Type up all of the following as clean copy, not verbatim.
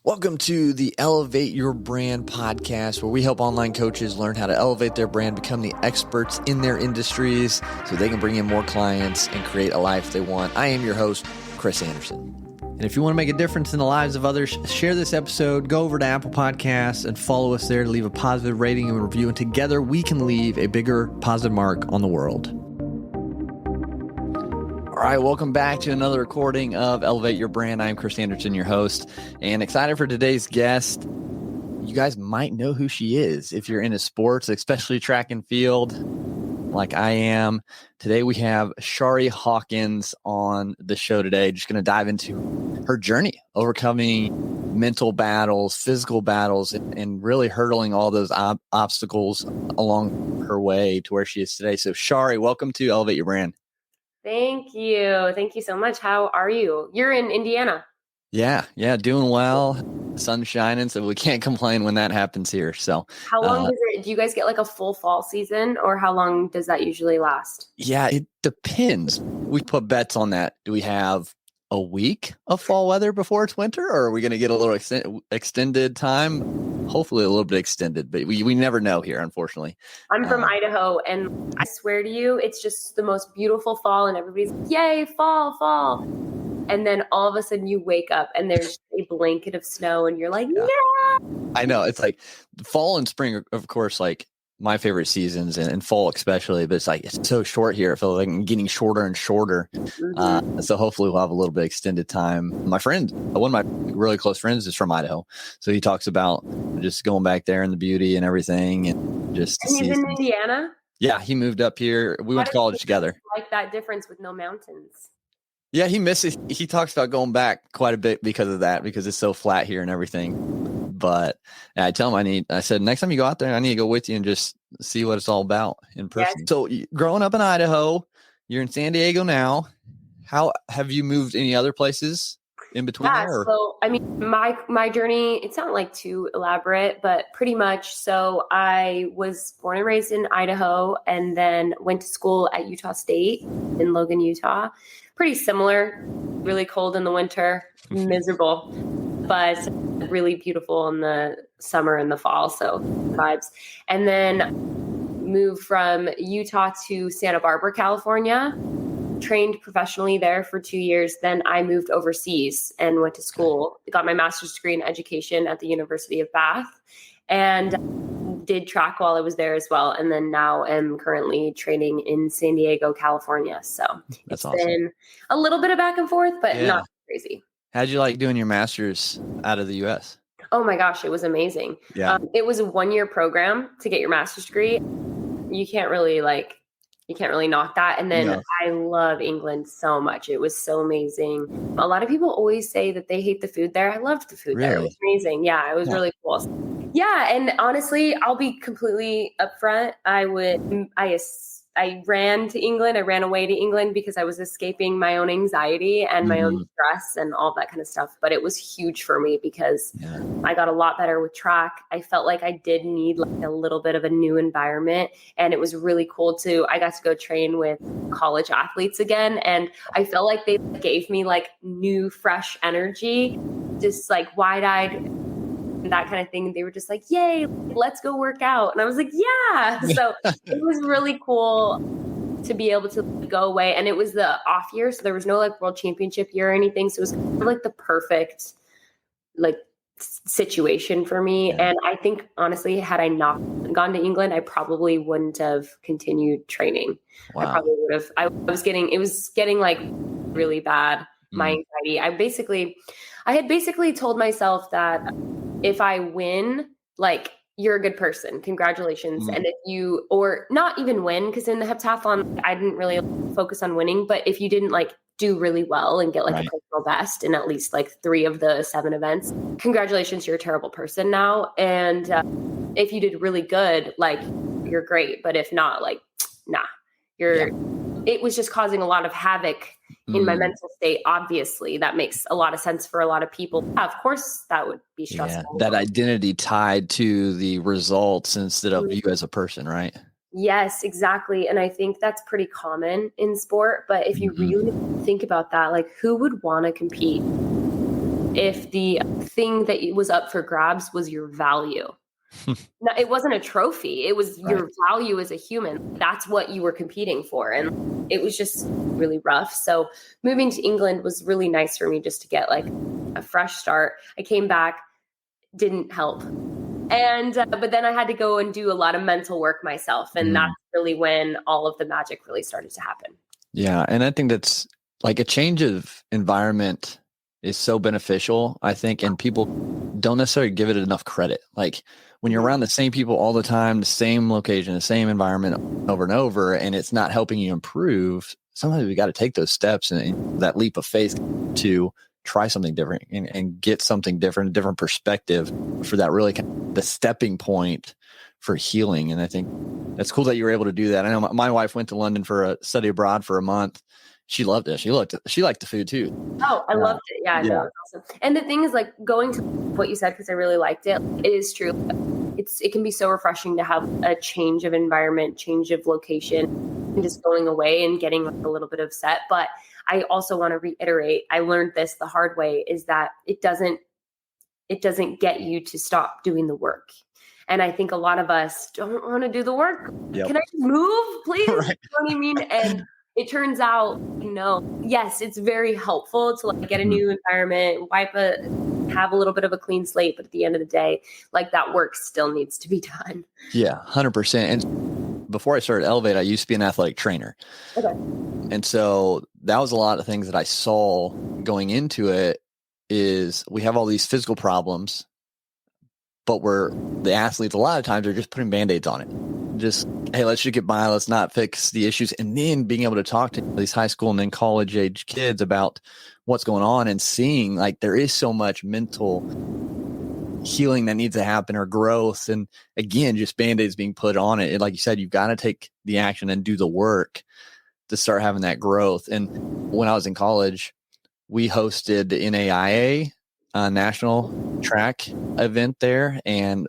Welcome to the Elevate Your Brand podcast, where we help online coaches learn how to elevate their brand, become the experts in their industries so they can bring in more clients and create a life they want. I am your host, Chris Anderson. And if you want to make a difference in the lives of others, share this episode, go over to Apple Podcasts and follow us there to leave a positive rating and review. And together we can leave a bigger positive mark on the world. All right, welcome back to another recording of Elevate Your Brand. I'm Chris Anderson, your host, and excited for today's guest. You guys might know who she is if you're into sports, especially track and field, like I am. Today we have Chari Hawkins on the show today. Just going to dive into her journey, overcoming mental battles, physical battles, and really hurdling all those obstacles along her way to where she is today. So Chari, welcome to Elevate Your Brand. Thank you. Thank you so much. How are you? You're in Indiana. Yeah, doing well. Sun's shining, so we can't complain when that happens here. So how long do you guys get like a full fall season, or how long does that usually last? Yeah, it depends. We put bets on that. Do we have a week of fall weather before it's winter, or are we going to get a little extended time? Hopefully a little bit extended, but we never know here, unfortunately. I'm from Idaho, and I swear to you, it's just the most beautiful fall, and everybody's like, yay, fall. And then all of a sudden you wake up and there's a blanket of snow and you're like, yeah. I know. It's like fall and spring, of course, like my favorite seasons, and fall especially, but it's so short here. I feel like I'm getting shorter and shorter. Mm-hmm. So hopefully we'll have a little bit extended time. My friend, one of my really close friends, is from Idaho. So he talks about just going back there and the beauty and everything. And just and he's in Indiana? Yeah, he moved up here. We went to college together. Like that difference with no mountains. Yeah, he misses. He talks about going back quite a bit because of that, because it's so flat here and everything. But I tell him I said, next time you go out there, I need to go with you and just see what it's all about in person. Yes. So growing up in Idaho, you're in San Diego now. How have you moved any other places in between there? So, I mean, my journey, it's not like too elaborate, but pretty much. So I was born and raised in Idaho and then went to school at Utah State in Logan, Utah. Pretty similar, really cold in the winter, miserable, but really beautiful in the summer and the fall. So vibes. And then moved from Utah to Santa Barbara, California, trained professionally there for 2 years. Then I moved overseas and went to school, got my master's degree in education at the University of Bath, and did track while I was there as well. And then now I'm currently training in San Diego, California. So it's awesome. Been a little bit of back and forth, but not crazy. How'd you like doing your master's out of the U.S.? Oh my gosh, it was amazing. Yeah. It was a 1-year program to get your master's degree. You can't really knock that. And then I love England so much. It was so amazing. A lot of people always say that they hate the food there. I loved the food there. It was amazing. Yeah, it was really cool. Yeah. And honestly, I'll be completely upfront. I ran to England. I ran away to England because I was escaping my own anxiety and my own stress and all that kind of stuff. But it was huge for me because I got a lot better with track. I felt like I did need like a little bit of a new environment. And it was really cool I got to go train with college athletes again. And I felt like they gave me like new, fresh energy, just like wide-eyed, that kind of thing. They were just like, yay, let's go work out. And I was like, yeah. So it was really cool to be able to go away. And it was the off year. So there was no like world championship year or anything. So it was kind of like the perfect like situation for me. Yeah. And I think honestly, had I not gone to England, I probably wouldn't have continued training. Wow. I probably would have, it was getting like really bad. My anxiety. I had basically told myself that if I win, like, you're a good person. Congratulations. And if you, or not even win, because in the heptathlon, I didn't really focus on winning, but if you didn't like do really well and get like a personal best in at least like 3 of the 7 events, congratulations, you're a terrible person now. And if you did really good, like, you're great. But if not, like, nah, it was just causing a lot of havoc in my mental state. Obviously, that makes a lot of sense for a lot of people. Of course, that would be stressful. Yeah, that identity tied to the results instead of you as a person, right? Yes, exactly. And I think that's pretty common in sport. But if you really think about that, like, who would want to compete if the thing that was up for grabs was your value. No, it wasn't a trophy. It was your value as a human. That's what you were competing for. And it was just really rough. So moving to England was really nice for me just to get like a fresh start. I came back, didn't help. And, but then I had to go and do a lot of mental work myself. And that's really when all of the magic really started to happen. Yeah. And I think that's like a change of environment is so beneficial, I think, and people don't necessarily give it enough credit. Like when you're around the same people all the time, the same location, the same environment over and over, and it's not helping you improve, sometimes we got to take those steps and that leap of faith to try something different and get something different, a different perspective for that really the stepping point for healing. And I think that's cool that you were able to do that. I know my wife went to London for a study abroad for a month. She loved it. She liked the food too. Oh, I loved it. Yeah, no, it was awesome. And the thing is, like, going to what you said, because I really liked it. It is true. It can be so refreshing to have a change of environment, change of location, and just going away and getting like a little bit of set. But I also want to reiterate, I learned this the hard way, is that it doesn't get you to stop doing the work. And I think a lot of us don't want to do the work. Yep. Can I move, please? Right. You know what I mean? And it turns out, yes, it's very helpful to like get a new environment, have a little bit of a clean slate. But at the end of the day, like that work still needs to be done. Yeah, 100%. And before I started Elevate, I used to be an athletic trainer. Okay. And so that was a lot of things that I saw going into it is we have all these physical problems, but the athletes a lot of times are just putting Band-Aids on it. Just, hey, let's just get by. Let's not fix the issues. And then being able to talk to these high school and then college age kids about what's going on and seeing like there is so much mental healing that needs to happen or growth. And again, just Band-Aids being put on it. And like you said, you've got to take the action and do the work to start having that growth. And when I was in college, we hosted the NAIA national track event there. And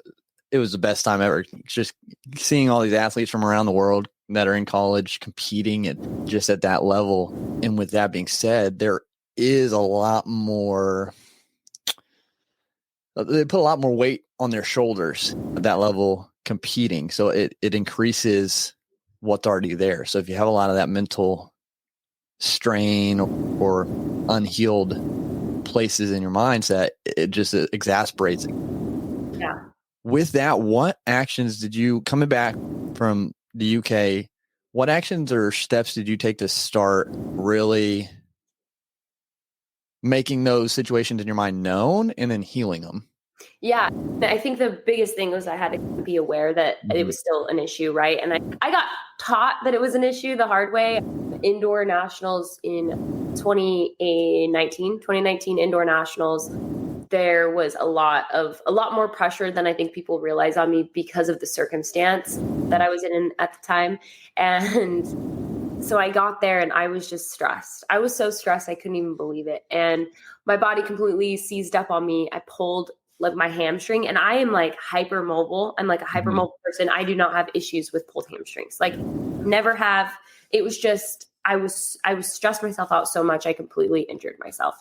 it was the best time ever. Just seeing all these athletes from around the world that are in college competing at just at that level. And with that being said, there is a lot more, they put a lot more weight on their shoulders at that level competing. So it increases what's already there. So if you have a lot of that mental strain or unhealed places in your mindset, it just exasperates it. Yeah. With that, what actions did you, coming back from the UK, what actions or steps did you take to start really making those situations in your mind known and then healing them? Yeah, I think the biggest thing was I had to be aware that it was still an issue, right? And I got taught that it was an issue the hard way. Indoor nationals in 2019 indoor nationals, there was a lot more pressure than I think people realize on me because of the circumstance that I was in at the time. And so I got there and I was just stressed. I was so stressed, I couldn't even believe it. And my body completely seized up on me. I pulled like my hamstring, and I am like hypermobile. I'm like a hypermobile person. I do not have issues with pulled hamstrings. Like never have. It was just, I was stressed myself out so much. I completely injured myself.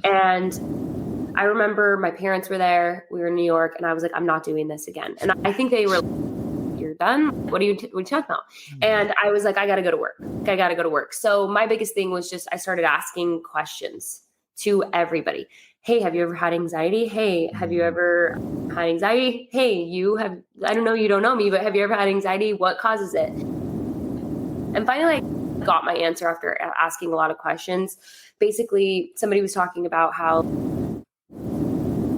And I remember my parents were there. We were in New York, and I was like, I'm not doing this again. And I think they were like, you're done. What are you talking about? And I was like, I got to go to work. So my biggest thing was just, I started asking questions to everybody. Hey, have you ever had anxiety? Hey, have you ever had anxiety? Hey, I don't know, you don't know me, but have you ever had anxiety? What causes it? And finally, I got my answer after asking a lot of questions. Basically, somebody was talking about how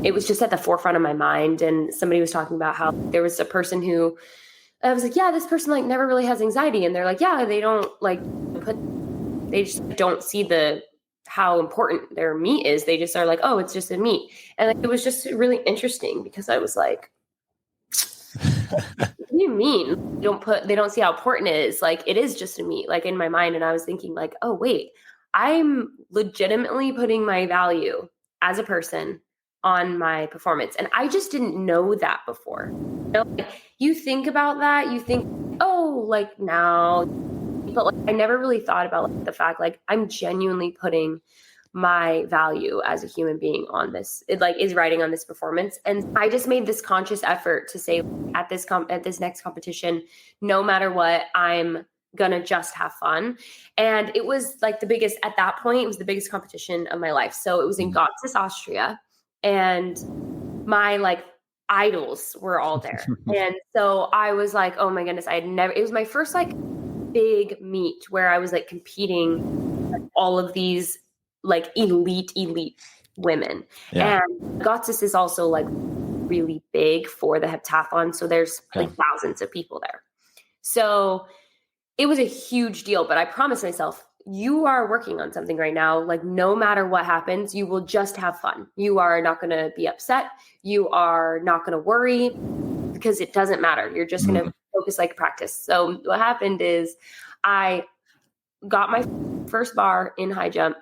it was just at the forefront of my mind. And somebody was talking about how there was a person who, I was like, yeah, this person like never really has anxiety. And they're like, yeah, they don't they just don't see how important their meat is. They just are like, oh, it's just a meat. And like, it was just really interesting because I was like, what do you mean? They don't see how important it is. Like, it is just a meat, like in my mind. And I was thinking like, oh, wait, I'm legitimately putting my value as a person on my performance. And I just didn't know that before. Like, you think about that, you think, oh, like now, but like I never really thought about like the fact like I'm genuinely putting my value as a human being on this. It like is riding on this performance. And I just made this conscious effort to say at this next competition, no matter what, I'm gonna just have fun. And it was like at that point, it was the biggest competition of my life. So it was in Gotsis, Austria. And my like idols were all there. And so I was like, oh my goodness, it was my first like big meet where I was like competing with all of these like elite women. Yeah. And Gotsis is also like really big for the heptathlon. So there's like thousands of people there. So it was a huge deal, but I promised myself, you are working on something right now. Like no matter what happens, you will just have fun. You are not going to be upset. You are not going to worry because it doesn't matter. You're just going to focus like practice. So what happened is I got my first bar in high jump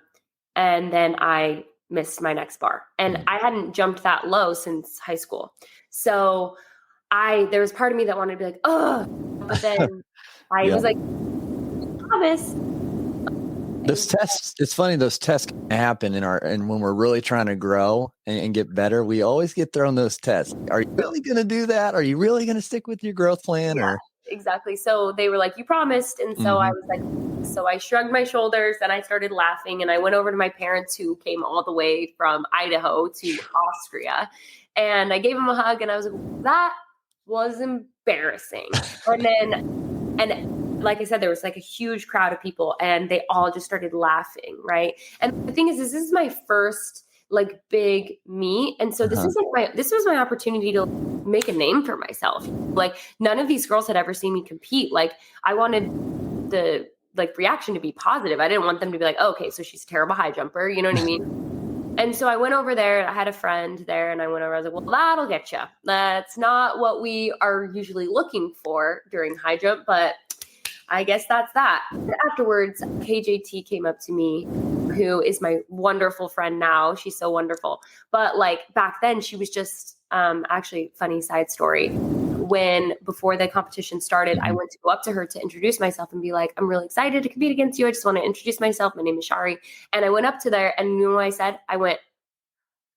and then I missed my next bar. And I hadn't jumped that low since high school. So there was part of me that wanted to be like, oh, but then I was like, promise. Those tests, it's funny, those tests happen and when we're really trying to grow and get better, we always get thrown those tests. Are you really going to do that? Are you really going to stick with your growth plan? Yeah, exactly. So they were like, you promised. And so I was like, so I shrugged my shoulders and I started laughing and I went over to my parents who came all the way from Idaho to Austria. And I gave them a hug and I was like, that was embarrassing. And like I said, there was like a huge crowd of people and they all just started laughing. Right. And the thing is, this is my first like big meet. And so this was my opportunity to make a name for myself. Like none of these girls had ever seen me compete. Like I wanted the like reaction to be positive. I didn't want them to be like, oh, okay, so she's a terrible high jumper. You know what I mean? And so I went over there. I had a friend there and I went over. I was like, well, that'll get you. That's not what we are usually looking for during high jump, but I guess that's that. Afterwards, KJT came up to me, who is my wonderful friend now. She's so wonderful. But like back then, she was just actually funny side story. Before the competition started, I went to go up to her to introduce myself and be like, I'm really excited to compete against you. I just want to introduce myself. My name is Chari. And I went up to there and you know what I said? I went,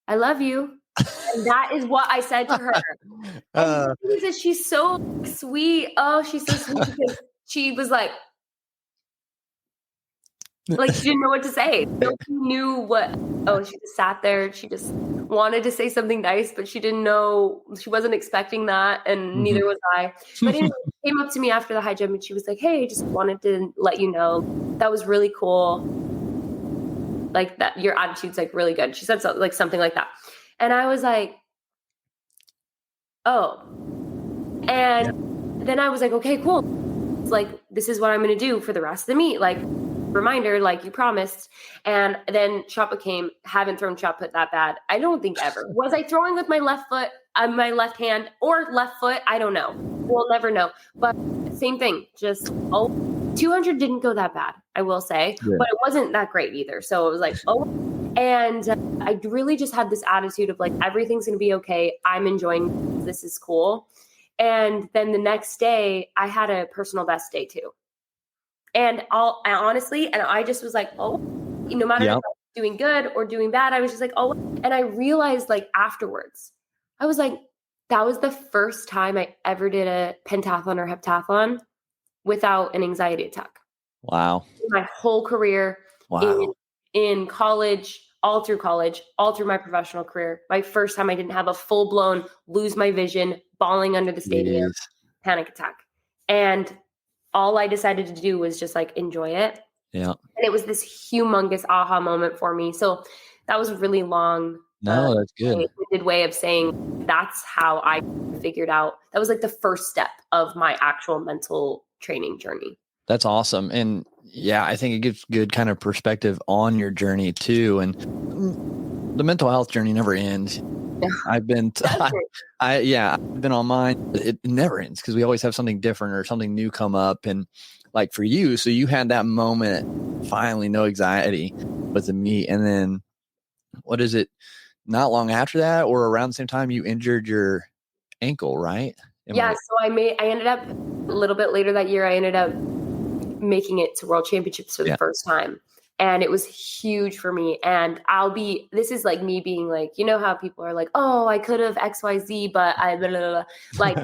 I love you. And that is what I said to her. She's so sweet. Oh, she's so sweet because she was like she didn't know what to say. Nobody knew what. Oh, she just sat there. She just wanted to say something nice, but she didn't know. She wasn't expecting that, and neither was I. But anyway, she came up to me after the high jump, and she was like, "Hey, just wanted to let you know that was really cool. Like that, your attitude's like really good." She said something like that, and I was like, "Oh," and then I was like, "Okay, cool. Like this is what I'm going to do for the rest of the meet." Like. Reminder, like you promised. And then shot put came, haven't thrown shot put that bad. I don't think ever. Was I throwing with my left foot, my left hand or left foot? I don't know. We'll never know. But same thing, just 200 didn't go that bad, I will say, but it wasn't that great either. So it was like, and I really just had this attitude of like, everything's going to be okay. I'm enjoying this is cool. And then the next day I had a personal best day too. And I just was like, oh, no matter if I was doing good or doing bad, I was just like, oh, and I realized like afterwards, I was like, that was the first time I ever did a pentathlon or heptathlon without an anxiety attack. Wow. My whole career in college, all through my professional career, my first time I didn't have a full blown lose my vision, bawling under the stadium, panic attack. And all I decided to do was just like enjoy it. Yeah. And it was this humongous aha moment for me. So that was a really long, that's good. way of saying that's how I figured out. That was like the first step of my actual mental training journey. That's awesome. And yeah, I think it gives good kind of perspective on your journey too. And the mental health journey never ends. I've been on mine. It never ends because we always have something different or something new come up. And like for you, so you had that moment, finally no anxiety with the meet. And then what is it? Not long after that or around the same time you injured your ankle, right? So I ended up a little bit later that year, I ended up making it to world championships for the first time. And it was huge for me. And this is like me being like, you know how people are like, oh, I could have XYZ, but I, blah, blah, blah. Like,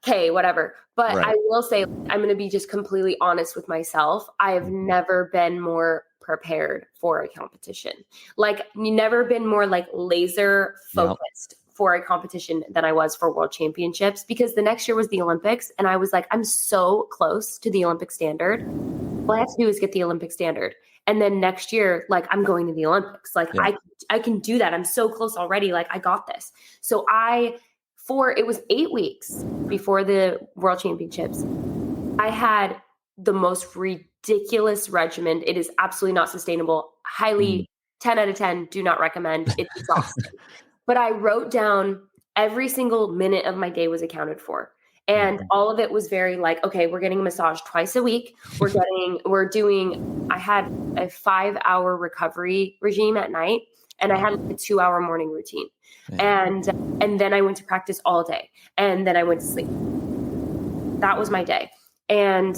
okay, whatever. But Right. I will say, I'm going to be just completely honest with myself. I have never been more prepared for a competition. Like, never been more like laser focused for a competition than I was for World Championships, because the next year was the Olympics. And I was like, I'm so close to the Olympic standard. All I have to do is get the Olympic standard. And then next year, like, I'm going to the Olympics. Like, I can do that. I'm so close already. Like, I got this. So it was 8 weeks before the World Championships, I had the most ridiculous regimen. It is absolutely not sustainable. Highly 10 out of 10. Do not recommend. It's exhausting. But I wrote down every single minute of my day was accounted for. And all of it was very like, okay, we're getting a massage twice a week. I had a 5-hour recovery regime at night, and I had like a 2-hour morning routine. And then I went to practice all day, and then I went to sleep. That was my day. And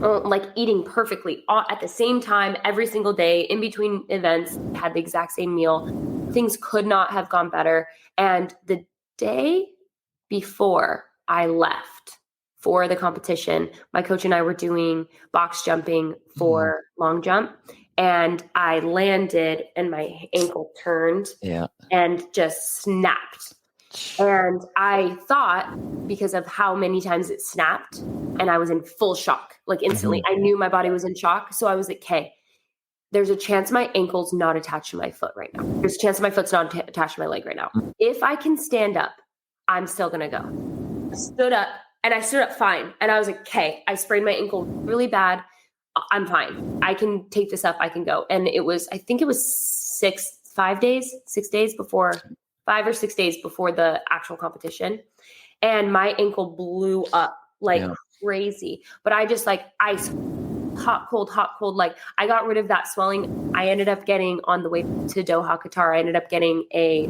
like eating perfectly at the same time, every single day in between events, had the exact same meal. Things could not have gone better. And the day before I left for the competition, my coach and I were doing box jumping for long jump. And I landed and my ankle turned and just snapped. And I thought, because of how many times it snapped, and I was in full shock, like instantly, I knew my body was in shock. So I was like, okay, there's a chance my ankle's not attached to my foot right now. There's a chance my foot's not attached to my leg right now. If I can stand up, I'm still going to go. I stood up, and I stood up fine. And I was like, okay, I sprained my ankle really bad. I'm fine. I can take this up. I can go. And I think it was 5 or 6 days before the actual competition. And my ankle blew up like crazy. But I just like ice, hot, cold. Like, I got rid of that swelling. I ended up getting, on the way to Doha, Qatar, I ended up getting a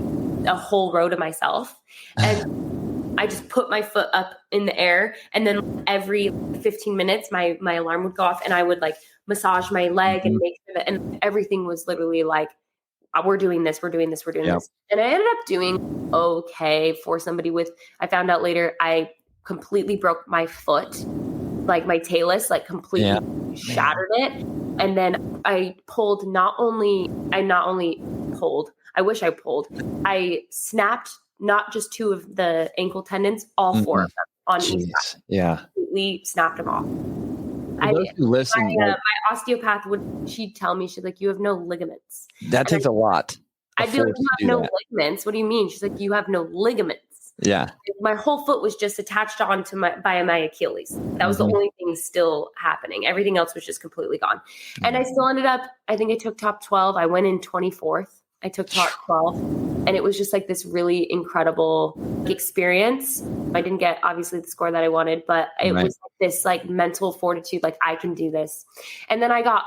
whole row to myself. And I just put my foot up in the air, and then every 15 minutes, my alarm would go off, and I would like massage my leg and make sure that, and everything was literally like, we're doing this. And I ended up doing okay for somebody I found out later, I completely broke my foot, like my talus, like completely shattered it. And then I pulled, I snapped not just 2 of the ankle tendons, all 4 of them on each side. Yeah. Completely snapped them off. My osteopath she'd tell me, she's like, you have no ligaments. That takes a lot. I'd be like, you have no ligaments. What do you mean? She's like, you have no ligaments. Yeah. My whole foot was just attached on to by my Achilles. That was the only thing still happening. Everything else was just completely gone. And I still ended up, I think I took top 12. I went in 24th. I took top 12, and it was just like this really incredible experience. I didn't get obviously the score that I wanted, but it was like this like mental fortitude, like I can do this. And then I got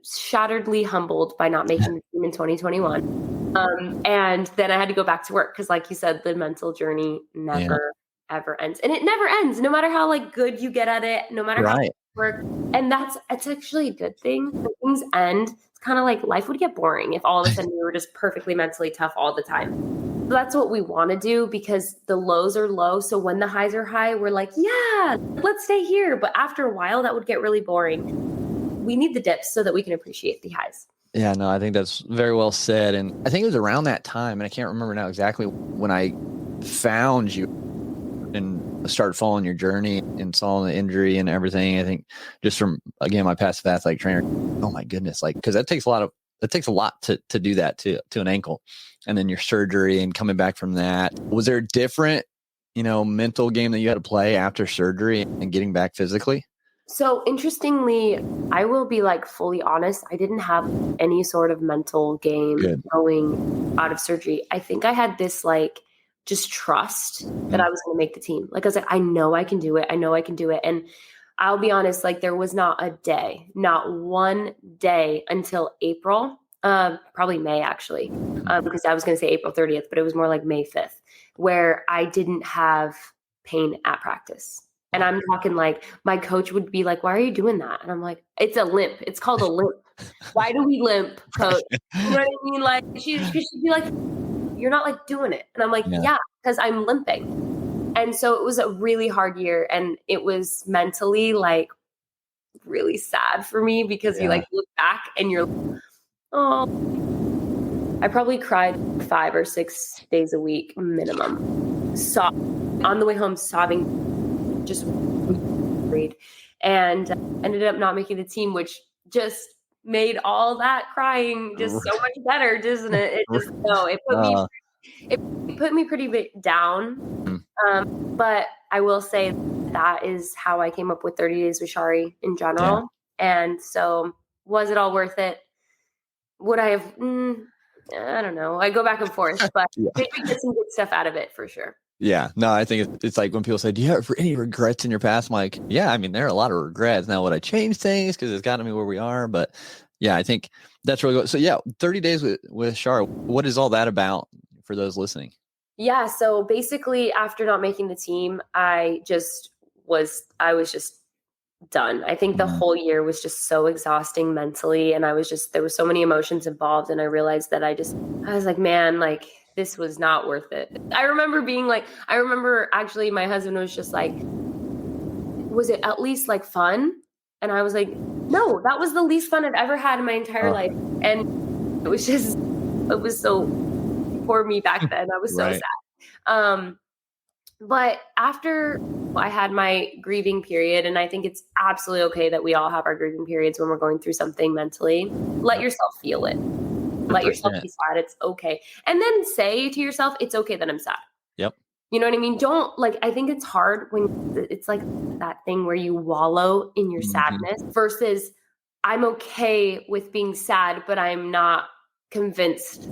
shatteredly humbled by not making the team in 2021. And then I had to go back to work, because like you said, the mental journey never ever ends. And it never ends, no matter how like good you get at it, no matter how work. And it's actually a good thing. When things end, it's kind of like life would get boring if all of a sudden we were just perfectly mentally tough all the time. So that's what we want to do, because the lows are low. So when the highs are high, we're like, yeah, let's stay here. But after a while, that would get really boring. We need the dips so that we can appreciate the highs. Yeah, no, I think that's very well said. And I think it was around that time, and I can't remember now exactly, when I found you and started following your journey and saw the injury and everything. I think just from, again, my past athletic trainer, oh my goodness, like, because that takes a lot to do that to an ankle, and then your surgery and coming back from that. Was there a different, mental game that you had to play after surgery and getting back physically? So interestingly, I will be like fully honest, I didn't have any sort of mental game going out of surgery. I think I had this like just trust that I was going to make the team. Like I was like, I know I can do it. And I'll be honest, like there was not one day until April, probably May actually, because I was going to say April 30th, but it was more like May 5th, where I didn't have pain at practice. And I'm talking like my coach would be like, why are you doing that? And I'm like, it's a limp. It's called a limp. Why do we limp, coach? You know what I mean? Like she'd be like, you're not like doing it. And I'm like, yeah, because I'm limping. And so it was a really hard year. And it was mentally like really sad for me because you like look back and you're like, oh, I probably cried 5 or 6 days a week minimum. On the way home, sobbing, just worried, and ended up not making the team, which just made all that crying just so much better, doesn't it? It just it put me pretty bit down. But I will say that is how I came up with 30 Days with Chari in general. Yeah. And so, was it all worth it? Would I have? I don't know. I go back and forth, but maybe get some good stuff out of it for sure. Yeah, no, I think it's like when people say, do you have any regrets in your past? I'm like, yeah, I mean, there are a lot of regrets. Now, would I change things because it's gotten me where we are? But yeah, I think that's really good. So yeah, 30 Days with Chari, what is all that about for those listening? Yeah, so basically after not making the team, I was just done. I think the whole year was just so exhausting mentally. And there were so many emotions involved. And I realized that I was like, man, like, this was not worth it. I remember actually my husband was just like, was it at least like fun? And I was like, no, that was the least fun I've ever had in my entire life. And it was so for me back then. I was so sad. But after I had my grieving period, and I think it's absolutely okay that we all have our grieving periods when we're going through something mentally, let yourself feel it. Let yourself be sad. It's okay. And then say to yourself, it's okay that I'm sad. Yep. You know what I mean? Don't I think it's hard when it's like that thing where you wallow in your sadness versus I'm okay with being sad, but I'm not convinced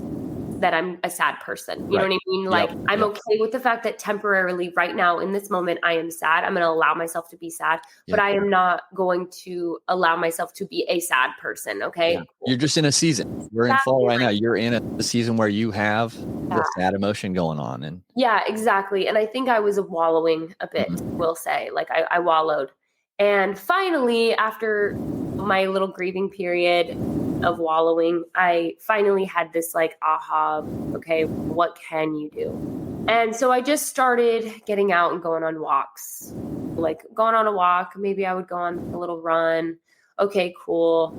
that I'm a sad person. You know what I mean? Like I'm okay with the fact that temporarily right now in this moment, I am sad. I'm going to allow myself to be sad, but I am not going to allow myself to be a sad person. Okay. Yeah. You're just in a season. We're in fall right now. You're in a season where you have the sad emotion going on. And yeah, exactly. And I think I was wallowing a bit, we'll say, like I wallowed. And finally, after my little grieving period of wallowing, I finally had this like aha, okay, what can you do? And so I just started getting out and going on walks, like going on a walk. Maybe I would go on a little run. Okay, cool.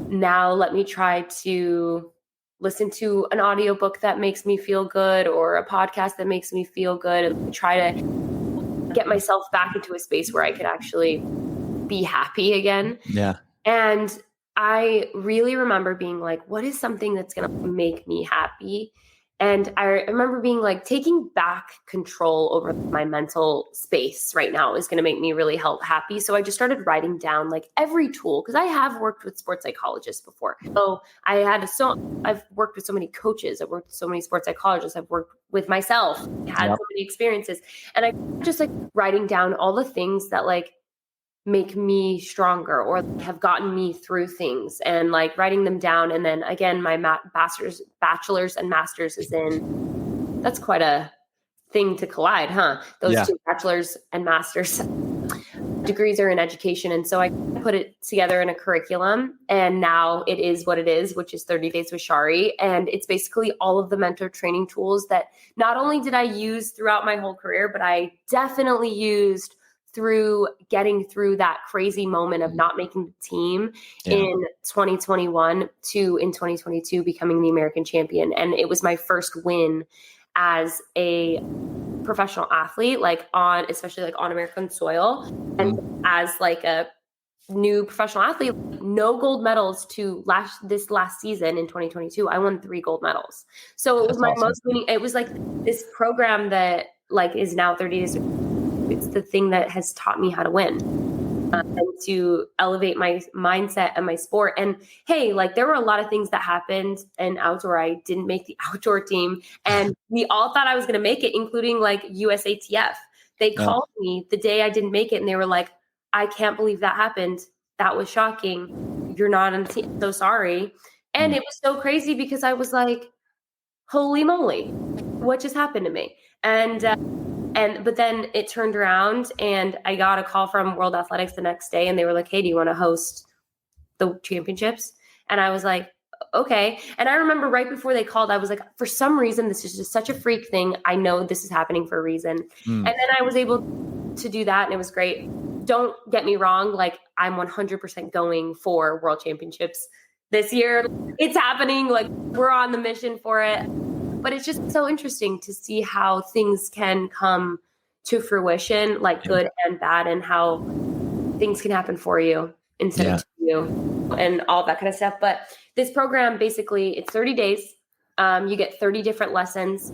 Now let me try to listen to an audiobook that makes me feel good or a podcast that makes me feel good and try to get myself back into a space where I could actually be happy again. Yeah. And I really remember being like, what is something that's going to make me happy? And I remember being like, taking back control over my mental space right now is going to make me really happy. So I just started writing down like every tool, because I have worked with sports psychologists before. So I've worked with so many coaches. I've worked with so many sports psychologists. I've worked with myself, had so many experiences. And I just like writing down all the things that like make me stronger or have gotten me through things and like writing them down. And then again, my bachelor's and master's is in, that's quite a thing to collide, huh? Those two bachelor's and master's degrees are in education. And so I put it together in a curriculum and now it is what it is, which is 30 Days with Chari. And it's basically all of the mentor training tools that not only did I use throughout my whole career, but I definitely used through getting through that crazy moment of not making the team in 2021 to in 2022 becoming the American champion. And it was my first win as a professional athlete, especially like on American soil. And as like a new professional athlete, no gold medals to this last season in 2022. I won 3 gold medals. So it was my most winning. It was like this program that like is now 30 days. It's the thing that has taught me how to win and to elevate my mindset and my sport. And hey, like there were a lot of things that happened in outdoor. I didn't make the outdoor team and we all thought I was going to make it, including like USATF. They called me the day I didn't make it and they were like, I can't believe that happened. That was shocking. You're not on the team. So sorry. And it was so crazy because I was like, holy moly, what just happened to me? But then it turned around and I got a call from World Athletics the next day and they were like, hey, do you want to host the championships? And I was like, okay. And I remember right before they called, I was like, for some reason, this is just such a freak thing. I know this is happening for a reason. And then I was able to do that, and it was great. Don't get me wrong. Like, I'm 100% going for world championships this year. It's happening. Like, we're on the mission for it. But it's just so interesting to see how things can come to fruition, like good and bad, and how things can happen for you instead of to you and all that kind of stuff. But this program, basically, it's 30 days. You get 30 different lessons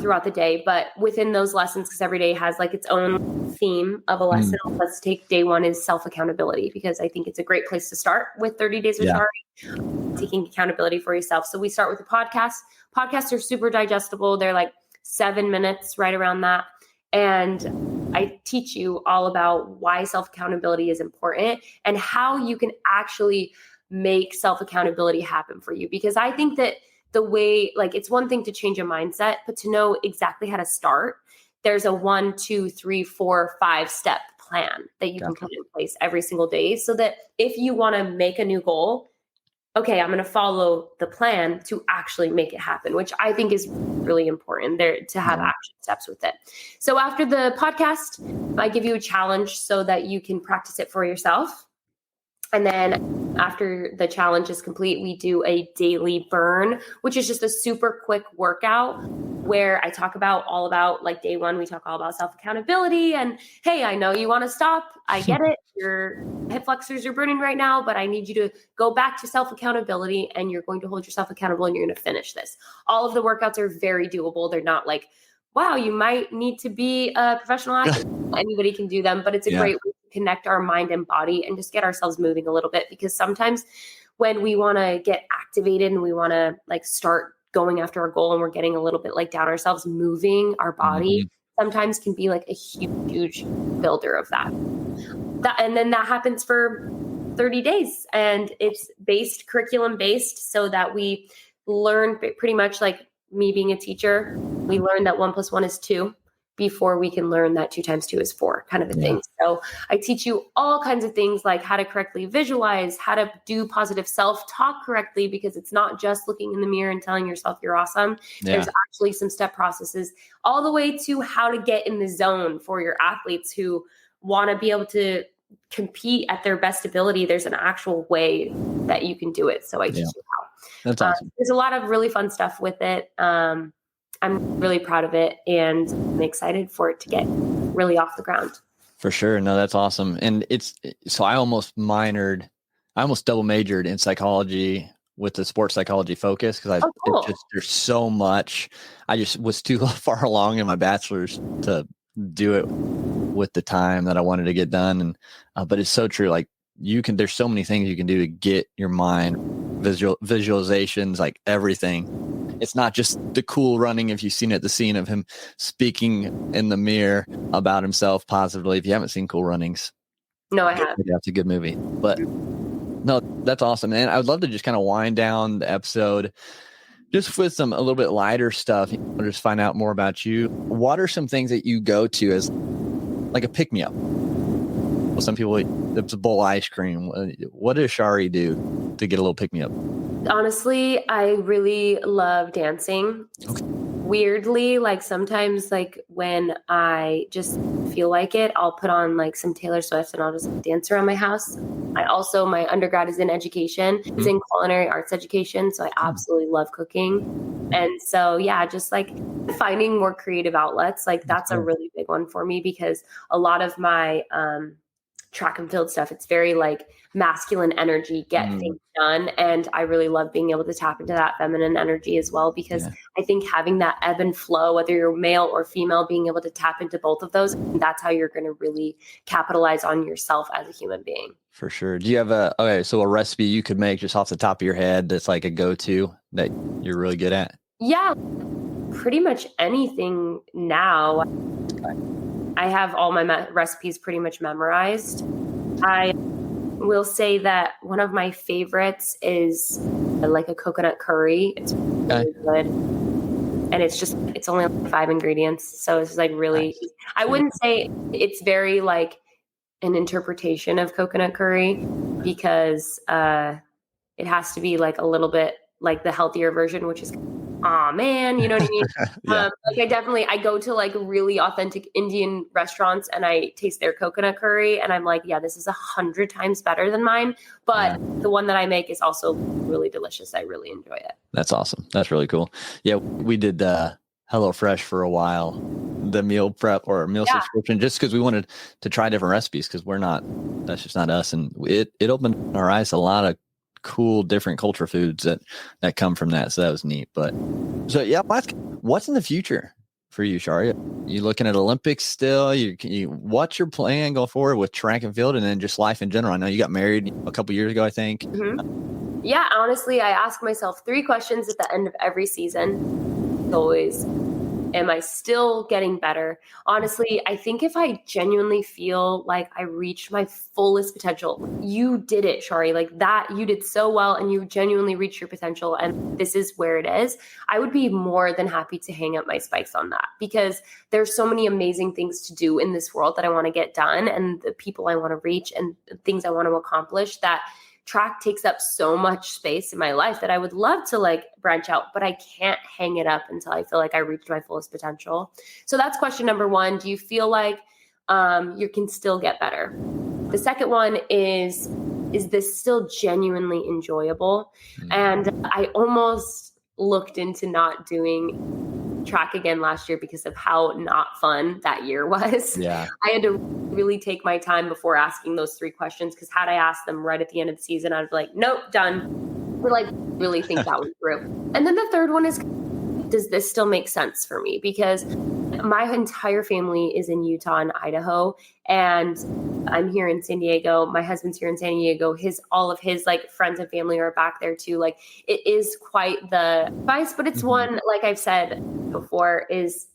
throughout the day, but within those lessons, because every day has like its own theme of a lesson. Let's take day one is self-accountability, because I think it's a great place to start with 30 days with Chari, taking accountability for yourself. So we start with a podcast. Podcasts are super digestible. They're like 7 minutes, right around that. And I teach you all about why self-accountability is important and how you can actually make self-accountability happen for you. Because I think that the way, like, it's one thing to change a mindset, but to know exactly how to start, there's a 1, 2, 3, 4, 5 step plan that you can put in place every single day, so that if you want to make a new goal, okay, I'm going to follow the plan to actually make it happen, which I think is really important there to have action steps with it. So after the podcast, I give you a challenge so that you can practice it for yourself. And then after the challenge is complete, we do a daily burn, which is just a super quick workout where I talk about all about, like, day one, we talk all about self-accountability and, hey, I know you want to stop. I get it. Your hip flexors are burning right now, but I need you to go back to self-accountability, and you're going to hold yourself accountable, and you're going to finish this. All of the workouts are very doable. They're not like, wow, you might need to be a professional athlete. Anybody can do them, but it's a great way to connect our mind and body and just get ourselves moving a little bit. Because sometimes when we want to get activated and we want to, like, start going after our goal, and we're getting a little bit like down ourselves, moving our body sometimes can be like a huge builder of that. And then that happens for 30 days, and it's curriculum based, so that we learn pretty much, like me being a teacher, we learn that 1 + 1 is 2 before we can learn that 2 × 2 is 4, kind of a thing. So I teach you all kinds of things, like how to correctly visualize, how to do positive self-talk correctly, because it's not just looking in the mirror and telling yourself you're awesome. There's actually some step processes, all the way to how to get in the zone for your athletes who want to be able to compete at their best ability. There's an actual way that you can do it. So I teach you how. That's awesome. There's a lot of really fun stuff with it. I'm really proud of it, and I'm excited for it to get really off the ground. For sure. No, that's awesome. And so I almost double majored in psychology with the sports psychology focus, because there's so much. I just was too far along in my bachelor's to do it with the time that I wanted to get done. And but it's so true. Like, there's so many things you can do to get your mind, visualizations, like everything. It's not just the cool running. If you've seen it, the scene of him speaking in the mirror about himself positively. If you haven't seen Cool Runnings, no, I have. That's a good movie. But no, that's awesome. And I would love to just kind of wind down the episode just with a little bit lighter stuff. Just find out more about you. What are some things that you go to as like a pick me up? Well, some people, it's a bowl of ice cream. What does Chari do to get a little pick me up? Honestly, I really love dancing. Okay. Weirdly, like sometimes, like when I just feel like it, I'll put on like some Taylor Swift and I'll just dance around my house. My undergrad is in education. It's in culinary arts education. So I absolutely love cooking. And so, yeah, just like finding more creative outlets, like that's a really big one for me, because a lot of my, track and field stuff, it's very like masculine energy, get things done. And I really love being able to tap into that feminine energy as well, because I think having that ebb and flow, whether you're male or female, being able to tap into both of those, that's how you're going to really capitalize on yourself as a human being. For sure. Do you have a recipe you could make just off the top of your head that's like a go-to that you're really good at? Yeah, pretty much anything now. I have all my recipes pretty much memorized. I will say that one of my favorites is like a coconut curry. It's really good. And it's only like 5 ingredients. So it's like really, nice. I wouldn't say it's very like an interpretation of coconut curry, because it has to be like a little bit like the healthier version, which is, oh man, you know what I mean? Yeah. I go to like really authentic Indian restaurants and I taste their coconut curry and I'm like, yeah, this is 100 times better than mine. But the one that I make is also really delicious. I really enjoy it. That's awesome. That's really cool. Yeah. We did HelloFresh for a while, the meal prep or meal subscription, just because we wanted to try different recipes because that's just not us. And it opened our eyes to a lot of cool different culture foods that come from that. So that was neat. But so yeah, what's in the future for you, Chari? You looking at Olympics still? What's your plan going forward with track and field and then just life in general? I know you got married a couple years ago, I think. Mm-hmm. Yeah, honestly, I ask myself 3 questions at the end of every season. It's always, am I still getting better? Honestly, I think if I genuinely feel like I reached my fullest potential, you did it, Chari, like that, you did so well and you genuinely reached your potential and this is where it is, I would be more than happy to hang up my spikes on that because there's so many amazing things to do in this world that I want to get done and the people I want to reach and the things I want to accomplish that track takes up so much space in my life that I would love to like branch out, but I can't hang it up until I feel like I reached my fullest potential. So that's question number 1. Do you feel like you can still get better? The second one is this still genuinely enjoyable? And I almost looked into not doing track again last year because of how not fun that year was. Yeah. I had to really take my time before asking those 3 questions because had I asked them right at the end of the season, I'd be like, nope, done. Or like really think that one through. And then the third one is, does this still make sense for me? Because my entire family is in Utah and Idaho, and I'm here in San Diego. My husband's here in San Diego. All of his like friends and family are back there too. Like it is quite the advice, but it's one, like I've said before, it's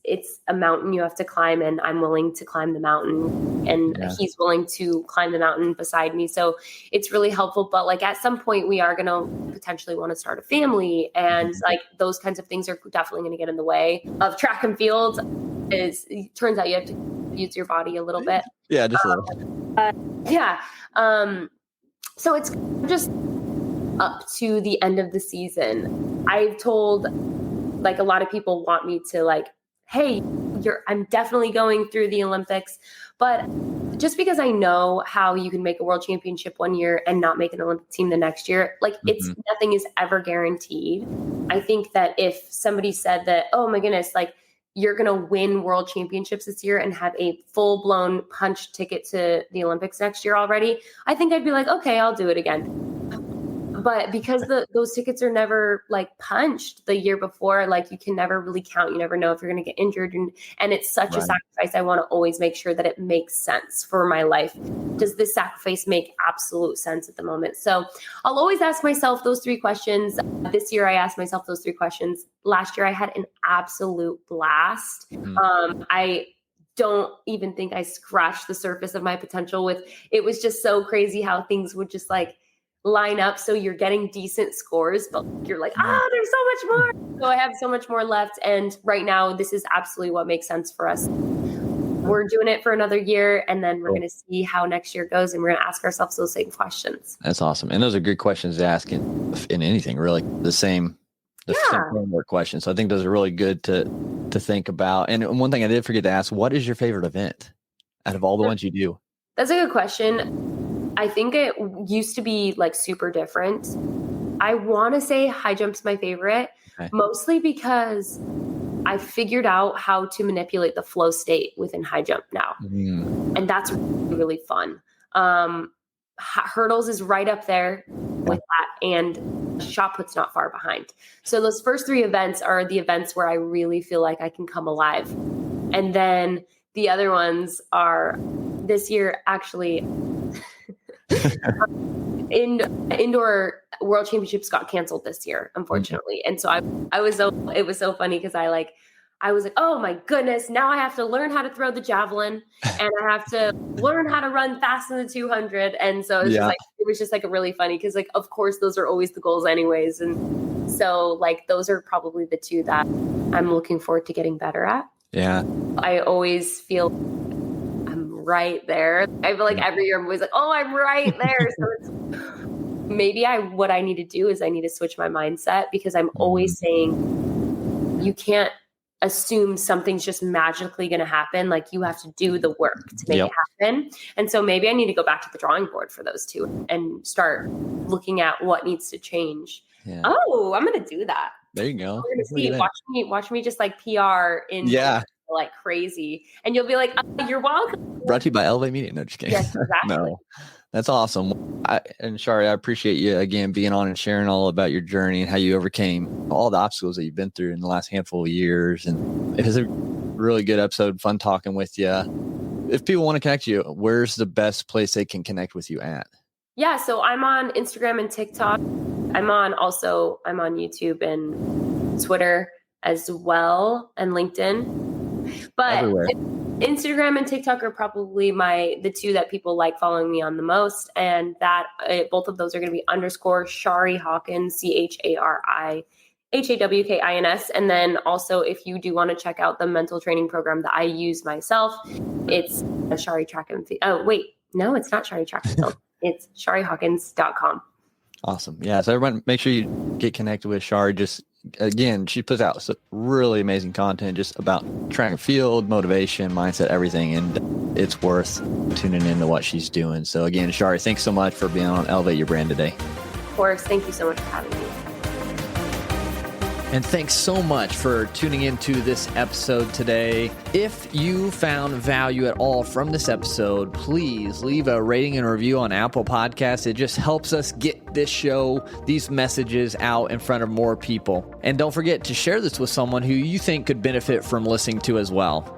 a mountain you have to climb, and I'm willing to climb the mountain, and he's willing to climb the mountain beside me. So it's really helpful. But like at some point we are going to potentially want to start a family, and like those kinds of things are definitely going to get in the way of track and field. It turns out you have to use your body a little bit. Yeah, just a little. So it's just up to the end of the season. I've told like a lot of people want me to like, hey, I'm definitely going through the Olympics, but just because I know how you can make a world championship one year and not make an Olympic team the next year, like it's nothing is ever guaranteed. I think that if somebody said that, oh my goodness, like you're going to win world championships this year and have a full-blown punch ticket to the Olympics next year already, I think I'd be like, okay, I'll do it again. But because those tickets are never like punched the year before, like you can never really count. You never know if you're going to get injured. And it's such a sacrifice. I want to always make sure that it makes sense for my life. Does this sacrifice make absolute sense at the moment? So I'll always ask myself those 3 questions. This year, I asked myself those 3 questions. Last year, I had an absolute blast. I don't even think I scratched the surface of my potential it was just so crazy how things would just like line up. So you're getting decent scores, but you're like, there's so much more. So I have so much more left. And right now, this is absolutely what makes sense for us. We're doing it for another year, and then we're going to see how next year goes. And we're going to ask ourselves those same questions. That's awesome. And those are good questions to ask in anything, really. The same framework questions. So I think those are really good to think about. And one thing I did forget to ask, what is your favorite event out of all the ones you do? That's a good question. I think it used to be like super different. I want to say high jump's my favorite, mostly because I figured out how to manipulate the flow state within high jump now. And that's really fun. Hurdles is right up there with that, and shot put's not far behind. So those first 3 events are the events where I really feel like I can come alive. And then the other ones are this year, actually, indoor world championships got canceled this year, unfortunately. And so it was so funny because I was like, oh my goodness, now I have to learn how to throw the javelin and I have to learn how to run fast in the 200. And so it was just like a really funny, because like, of course, those are always the goals anyways. And so like, those are probably the 2 that I'm looking forward to getting better at. Yeah. I always feel right there. I feel like every year I'm always like, oh, I'm right there. So maybe what I need to do is I need to switch my mindset, because I'm always saying you can't assume something's just magically going to happen. Like, you have to do the work to make it happen. And so maybe I need to go back to the drawing board for those two and start looking at what needs to change. Yeah. Oh, I'm going to do that. There you go. We're going to see. Watch me just like PR in like crazy. And you'll be like, you're welcome. Brought to you by Elevate Media. No, just kidding. Yes, exactly. No, that's awesome. And Chari, I appreciate you again being on and sharing all about your journey and how you overcame all the obstacles that you've been through in the last handful of years. And it was a really good episode. Fun talking with you. If people want to connect you, where's the best place they can connect with you at? Yeah, so I'm on Instagram and TikTok. I'm on YouTube and Twitter as well, and LinkedIn. But everywhere. Instagram and TikTok are probably the two that people like following me on the most. And that both of those are going to be _Chari Hawkins, ChariHawkins. And then also, if you do want to check out the mental training program that I use myself, it's a Chari Track and Field. Oh, wait, no, it's not Chari Track and Field. It's ChariHawkins.com. Awesome. Yeah. So everyone, make sure you get connected with Chari. Just again, she puts out some really amazing content just about track and field, motivation, mindset, everything. And it's worth tuning into what she's doing. So again, Chari, thanks so much for being on Elevate Your Brand today. Of course. Thank you so much for having me. And thanks so much for tuning into this episode today. If you found value at all from this episode, please leave a rating and review on Apple Podcasts. It just helps us get this show, these messages out in front of more people. And don't forget to share this with someone who you think could benefit from listening to as well.